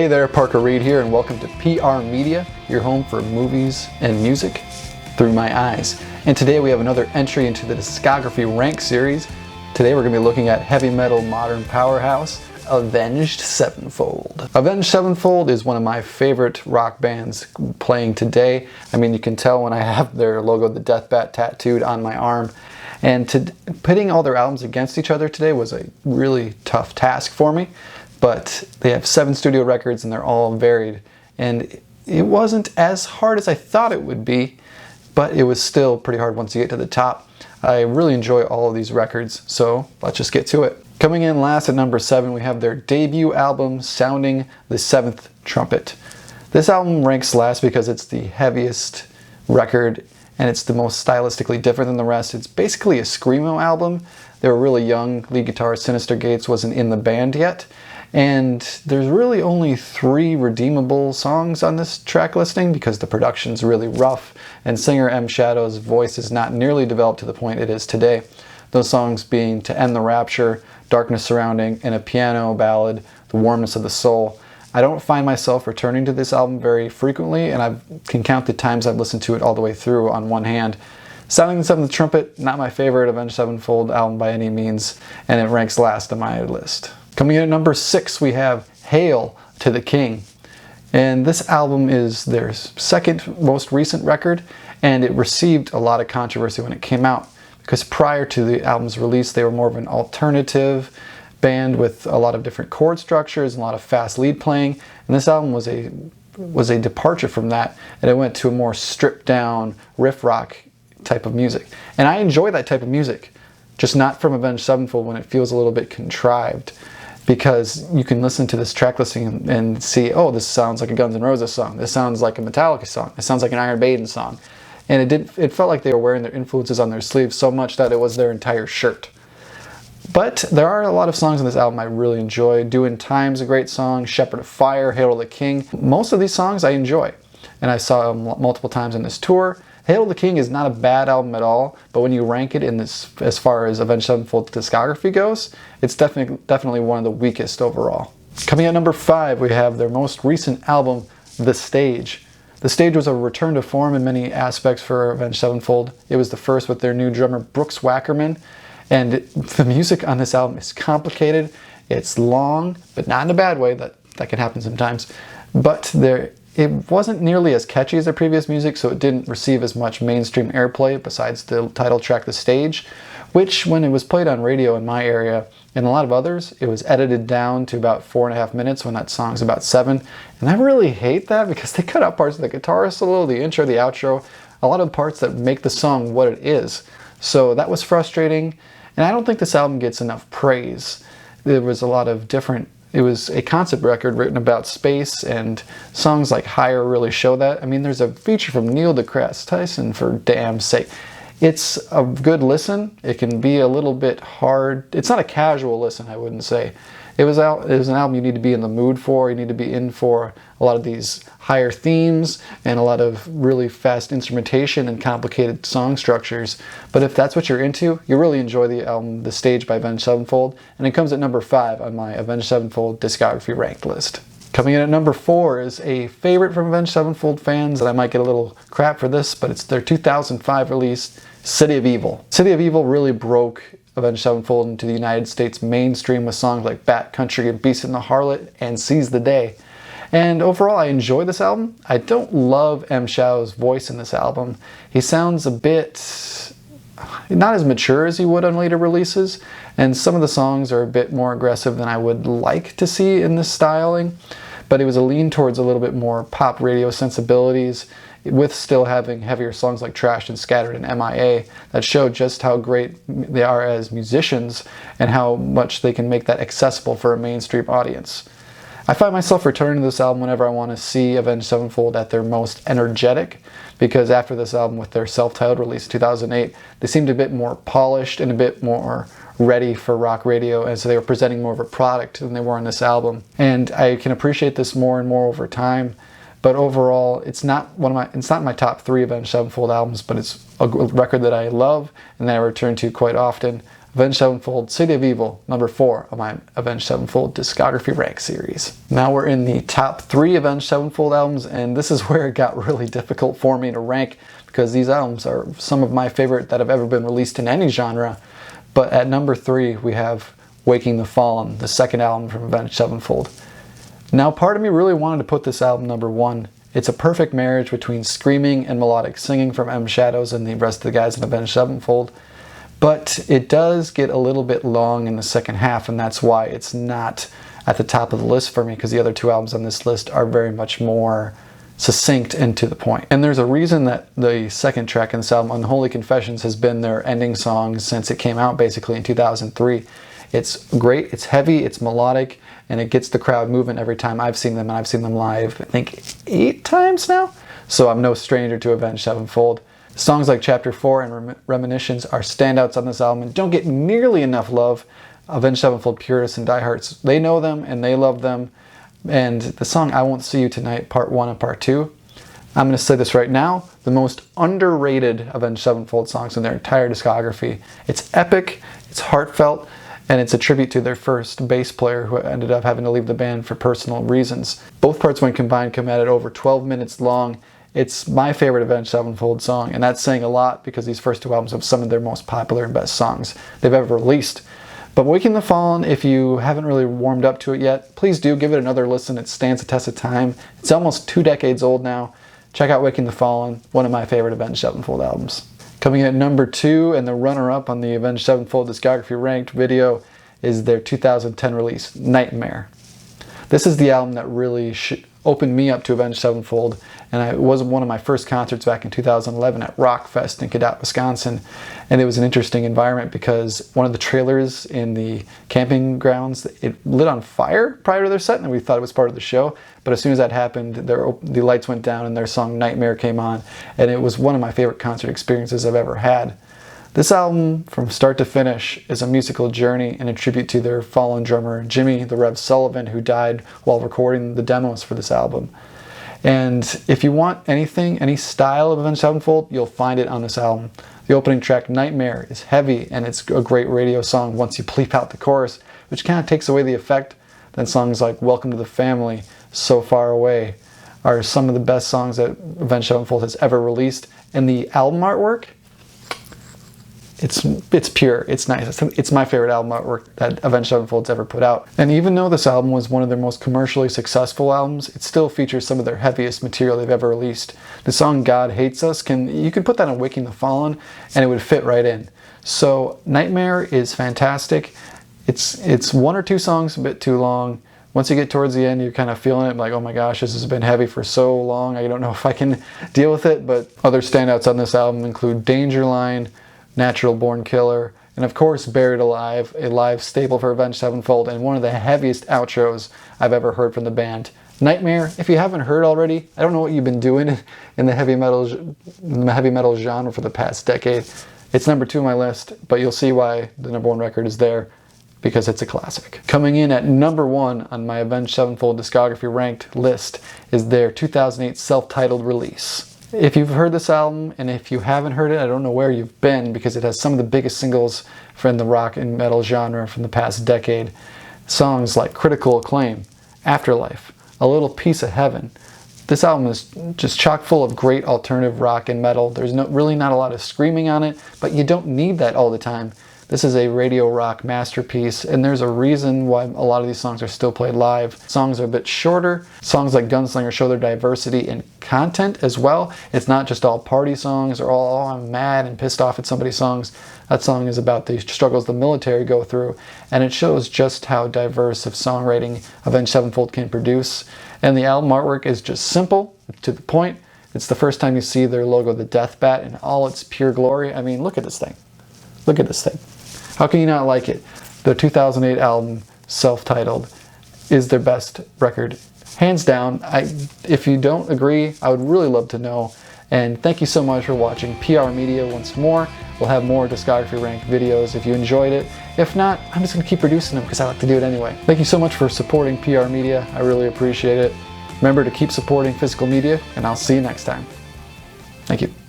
Hey there, Parker Reed here, and welcome to PR Media, your home for movies and music through my eyes. And today we have another entry into the Discography Rank series. Today we're going to be looking at heavy metal modern powerhouse, Avenged Sevenfold. Avenged Sevenfold is one of my favorite rock bands playing today. I mean, you can tell when I have their logo, the Death Bat, tattooed on my arm. And putting all their albums against each other today was a really tough task for me. But they have 7 studio records and they're all varied. And it wasn't as hard as I thought it would be, but it was still pretty hard once you get to the top. I really enjoy all of these records, so let's just get to it. Coming in last at number 7, we have their debut album, Sounding the Seventh Trumpet. This album ranks last because it's the heaviest record and it's the most stylistically different than the rest. It's basically a screamo album. They were really young. Lead guitarist Sinister Gates wasn't in the band yet. And there's really only 3 redeemable songs on this track listing because the production's really rough and singer M. Shadow's voice is not nearly developed to the point it is today. Those songs being To End the Rapture, Darkness Surrounding, and a piano ballad, The Warmness of the Soul. I don't find myself returning to this album very frequently, and I can count the times I've listened to it all the way through on one hand. Sounding the Seventh Trumpet, not my favorite Avenged Sevenfold album by any means, and it ranks last on my list. Coming in at number 6, we have Hail to the King. And this album is their second most recent record, and it received a lot of controversy when it came out. Because prior to the album's release, they were more of an alternative band with a lot of different chord structures and a lot of fast lead playing. And this album was a departure from that, and it went to a more stripped down riff rock type of music. And I enjoy that type of music, just not from Avenged Sevenfold when it feels a little bit contrived. Because you can listen to this track listing and see, oh, this sounds like a Guns N' Roses song. This sounds like a Metallica song. This sounds like an Iron Maiden song. And it felt like they were wearing their influences on their sleeves so much that it was their entire shirt. But there are a lot of songs on this album I really enjoy. Doing Time's a great song. Shepherd of Fire, Hail to the King. Most of these songs I enjoy. And I saw them multiple times on this tour. Hail to the King is not a bad album at all, but when you rank it in this, as far as Avenged Sevenfold discography goes, it's definitely one of the weakest overall. Coming at number 5, we have their most recent album, The Stage. The Stage was a return to form in many aspects for Avenged Sevenfold. It was the first with their new drummer Brooks Wackerman, and the music on this album is complicated. It's long, but not in a bad way. That can happen sometimes. But it wasn't nearly as catchy as their previous music, so it didn't receive as much mainstream airplay besides the title track, The Stage, which when it was played on radio in my area and a lot of others, it was edited down to about 4.5 minutes when that song's about 7. And I really hate that because they cut out parts of the guitar solo, the intro, the outro, a lot of the parts that make the song what it is. So that was frustrating, and I don't think this album gets enough praise. There was a lot of different. It was a concept record written about space, and songs like Higher really show that. I mean, there's a feature from Neil deGrasse Tyson, for damn sake. It's a good listen. It can be a little bit hard. It's not a casual listen, I wouldn't say. It was an album you need to be in the mood for. You need to be in for a lot of these higher themes and a lot of really fast instrumentation and complicated song structures. But if that's what you're into, you really enjoy the album The Stage by Avenged Sevenfold, and it comes at number 5 on my Avenged Sevenfold discography ranked list. Coming in at number 4 is a favorite from Avenged Sevenfold fans, and I might get a little crap for this, but it's their 2005 release, City of Evil. City of Evil really broke Avenged Sevenfold into the United States mainstream with songs like Bat Country and Beast and the Harlot and Seize the Day. And overall, I enjoy this album. I don't love M. Shadow's voice in this album. He sounds a bit not as mature as he would on later releases, and some of the songs are a bit more aggressive than I would like to see in this styling. But it was a lean towards a little bit more pop radio sensibilities, with still having heavier songs like Trashed and Scattered and MIA that show just how great they are as musicians and how much they can make that accessible for a mainstream audience. I find myself returning to this album whenever I want to see Avenged Sevenfold at their most energetic, because after this album with their Selftitled release in 2008, they seemed a bit more polished and a bit more ready for rock radio, and so they were presenting more of a product than they were on this album. And I can appreciate this more and more over time. But overall, it's not my top 3 Avenged Sevenfold albums, but it's a record that I love and that I return to quite often. Avenged Sevenfold, City of Evil, number 4 of my Avenged Sevenfold Discography Rank series. Now we're in the top 3 Avenged Sevenfold albums, and this is where it got really difficult for me to rank because these albums are some of my favorite that have ever been released in any genre. But at number 3 we have Waking the Fallen, the second album from Avenged Sevenfold. Now part of me really wanted to put this album number 1. It's a perfect marriage between screaming and melodic singing from M Shadows and the rest of the guys in Avenged Sevenfold. But it does get a little bit long in the second half, and that's why it's not at the top of the list for me, because the other 2 albums on this list are very much more succinct and to the point. And there's a reason that the second track in this album, Unholy Confessions, has been their ending song since it came out basically in 2003. It's great, it's heavy, it's melodic, and it gets the crowd moving every time I've seen them, and I've seen them live, I think 8 times now? So I'm no stranger to Avenged Sevenfold. Songs like Chapter 4 and Reminiscence are standouts on this album and don't get nearly enough love. Avenged Sevenfold purists and diehards, they know them and they love them. And the song I Won't See You Tonight, Part 1 and Part 2, I'm going to say this right now, the most underrated Avenged Sevenfold songs in their entire discography. It's epic, it's heartfelt, and it's a tribute to their first bass player who ended up having to leave the band for personal reasons. Both parts when combined come at it over 12 minutes long. It's my favorite Avenged Sevenfold song, and that's saying a lot because these first 2 albums have some of their most popular and best songs they've ever released. But Waking the Fallen, if you haven't really warmed up to it yet, please do give it another listen. It stands the test of time. It's almost 2 decades old now. Check out Waking the Fallen, one of my favorite Avenged Sevenfold albums. Coming in at number 2 and the runner-up on the Avenged Sevenfold Discography Ranked video is their 2010 release, Nightmare. This is the album that really opened me up to Avenged Sevenfold, and it was one of my first concerts back in 2011 at Rockfest in Cadott, Wisconsin. And it was an interesting environment because one of the trailers in the camping grounds, it lit on fire prior to their set, and we thought it was part of the show. But as soon as that happened, the lights went down and their song Nightmare came on, and it was one of my favorite concert experiences I've ever had. This album, from start to finish, is a musical journey and a tribute to their fallen drummer, Jimmy the Rev Sullivan, who died while recording the demos for this album. And if you want anything, any style of Avenged Sevenfold, you'll find it on this album. The opening track, Nightmare, is heavy, and it's a great radio song once you bleep out the chorus, which kind of takes away the effect. Then songs like Welcome to the Family, So Far Away, are some of the best songs that Avenged Sevenfold has ever released. And the album artwork, it's pure, it's nice. It's my favorite album artwork that Avenged Sevenfold's ever put out. And even though this album was one of their most commercially successful albums, it still features some of their heaviest material they've ever released. The song God Hates Us, you could put that on Waking the Fallen and it would fit right in. So Nightmare is fantastic. It's 1 or 2 songs a bit too long. Once you get towards the end, you're kind of feeling it like, oh my gosh, this has been heavy for so long, I don't know if I can deal with it. But other standouts on this album include Danger Line, Natural Born Killer, and of course Buried Alive, a live staple for Avenged Sevenfold and one of the heaviest outros I've ever heard from the band. Nightmare, if you haven't heard already, I don't know what you've been doing in the heavy metal genre for the past decade. It's number 2 on my list, but you'll see why the number 1 record is there, because it's a classic. Coming in at number 1 on my Avenged Sevenfold Discography Ranked list is their 2008 self-titled release. If you've heard this album, and if you haven't heard it, I don't know where you've been, because it has some of the biggest singles from the rock and metal genre from the past decade. Songs like Critical Acclaim, Afterlife, A Little Piece of Heaven. This album is just chock full of great alternative rock and metal. There's really not a lot of screaming on it, but you don't need that all the time. This is a radio rock masterpiece, and there's a reason why a lot of these songs are still played live. Songs are a bit shorter. Songs like Gunslinger show their diversity in content as well. It's not just all party songs or all, oh, I'm mad and pissed off at somebody's songs. That song is about the struggles the military go through, and it shows just how diverse of songwriting Avenged Sevenfold can produce. And the album artwork is just simple, to the point. It's the first time you see their logo, the Death Bat, in all its pure glory. I mean, look at this thing. Look at this thing. How can you not like it? The 2008 album, Selftitled, is their best record. Hands down. If you don't agree, I would really love to know. And thank you so much for watching PR Media once more. We'll have more Discography Ranked videos if you enjoyed it. If not, I'm just going to keep producing them because I like to do it anyway. Thank you so much for supporting PR Media. I really appreciate it. Remember to keep supporting physical media, and I'll see you next time. Thank you.